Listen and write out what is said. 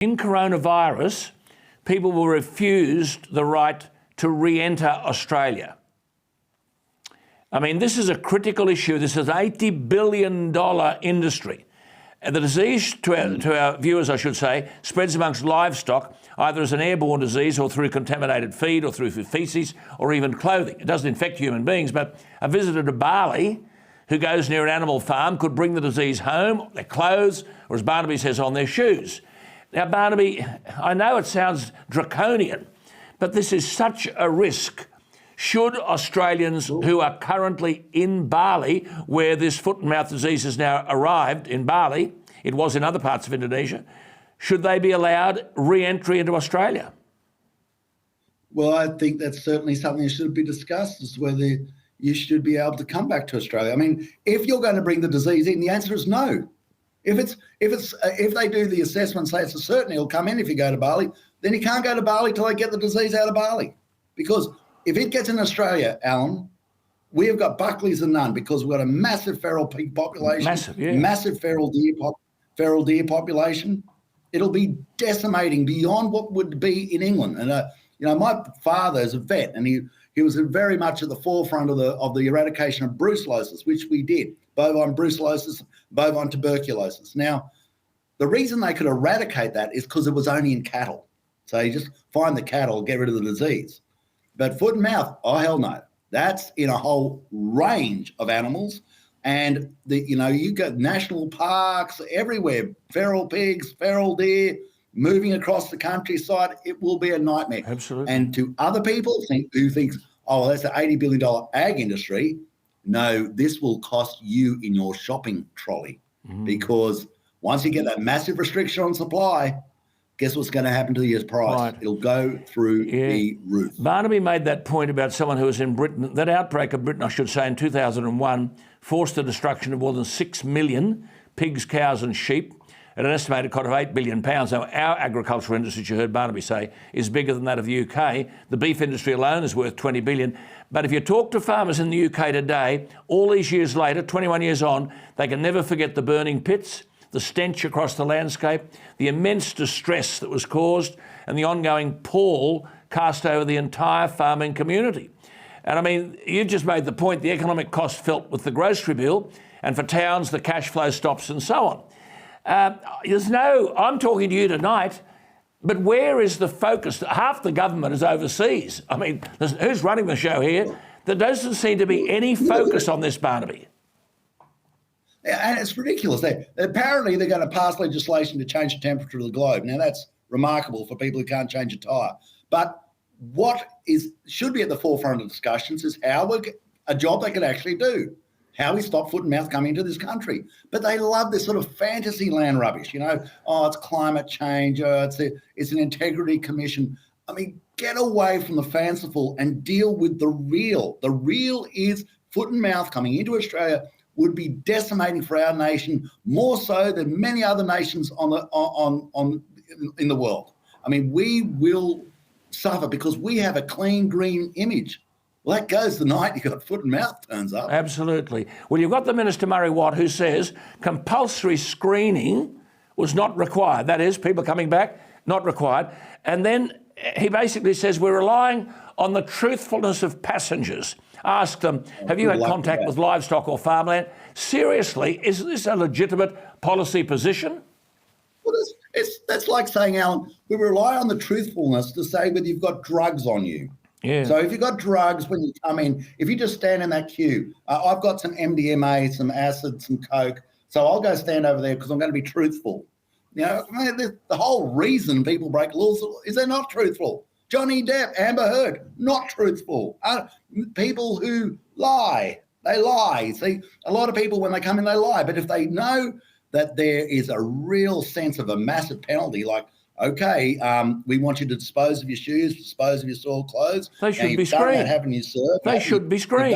In coronavirus, people were refused the right to re-enter Australia. I mean, this is a critical issue. This is an $80 billion industry. And the disease, to our viewers, I should say, spreads amongst livestock, either as an airborne disease or through contaminated feed or through faeces or even clothing. It doesn't infect human beings, but a visitor to Bali who goes near an animal farm could bring the disease home, their clothes, or as Barnaby says, on their shoes. Now, Barnaby, I know it sounds draconian, but this is such a risk. Should Australians who are currently in Bali, where this foot and mouth disease has now arrived in Bali, it was in other parts of Indonesia, should they be allowed re-entry into Australia? Well, I think that's certainly something that should be discussed, as whether you should be able to come back to Australia. I mean, if you're going to bring the disease in, the answer is no. If they do the assessment, say it's a certainty he'll come in if you go to Bali, then you can't go to Bali till they get the disease out of Bali. Because if it gets in Australia, Alan, we have got Buckleys and none, because we've got a massive feral pig population, massive feral deer population. It'll be decimating beyond what would be in England. And you know, my father is a vet, and he was very much at the forefront of the eradication of brucellosis, which we did, bovine brucellosis, bovine tuberculosis. Now, the reason they could eradicate that is because it was only in cattle. So you just find the cattle, get rid of the disease. But foot and mouth, oh, hell no. That's in a whole range of animals. And, you got national parks everywhere, feral pigs, feral deer, moving across the countryside. It will be a nightmare. Absolutely. And to other people who think, oh, that's an $80 billion ag industry, no, this will cost you in your shopping trolley. Because once you get that massive restriction on supply, guess what's going to happen to your price? Right. It'll go through the roof. Barnaby made that point about someone who was in Britain. That outbreak of Britain, I should say, in 2001, forced the destruction of more than 6 million pigs, cows and sheep at an estimated cost of £8 billion. Now, our agricultural industry, as you heard Barnaby say, is bigger than that of the UK. The beef industry alone is worth $20 billion. But if you talk to farmers in the UK today, all these years later, 21 years on, they can never forget the burning pits, the stench across the landscape, the immense distress that was caused, and the ongoing pall cast over the entire farming community. And I mean, you've just made the point, the economic cost felt with the grocery bill, and for towns, the cash flow stops and so on. I'm talking to you tonight, but where is the focus? Half the government is overseas. I mean, who's running the show here? There doesn't seem to be any focus on this, Barnaby. And it's ridiculous. Apparently, they're going to pass legislation to change the temperature of the globe. Now, that's remarkable for people who can't change a tyre. But what should be at the forefront of discussions is a job they could actually do, how we stop foot and mouth coming into this country. But they love this sort of fantasy land rubbish, it's climate change, it's an integrity commission. I mean, get away from the fanciful and deal with the real. The real is foot and mouth coming into Australia would be decimating for our nation, more so than many other nations in the world. I mean, we will suffer because we have a clean green image. Well, that goes the night you got foot and mouth turns up. Absolutely. Well, you've got the Minister, Murray Watt, who says compulsory screening was not required. That is, people coming back, not required. And then he basically says we're relying on the truthfulness of passengers. Ask them, have you had contact with livestock or farmland? Seriously, is this a legitimate policy position? Well, that's like saying, Alan, we rely on the truthfulness to say whether you've got drugs on you. Yeah. So if you've got drugs when you come in, if you just stand in that queue, I've got some MDMA, some acid, some coke, so I'll go stand over there because I'm going to be truthful. The whole reason people break laws is they're not truthful. Johnny Depp, Amber Heard, not truthful. People who lie, they lie. See, a lot of people, when they come in, they lie. But if they know that there is a real sense of a massive penalty, like, okay, we want you to dispose of your shoes, dispose of your soiled clothes. They should be screened. Haven't you, sir? They should be screened.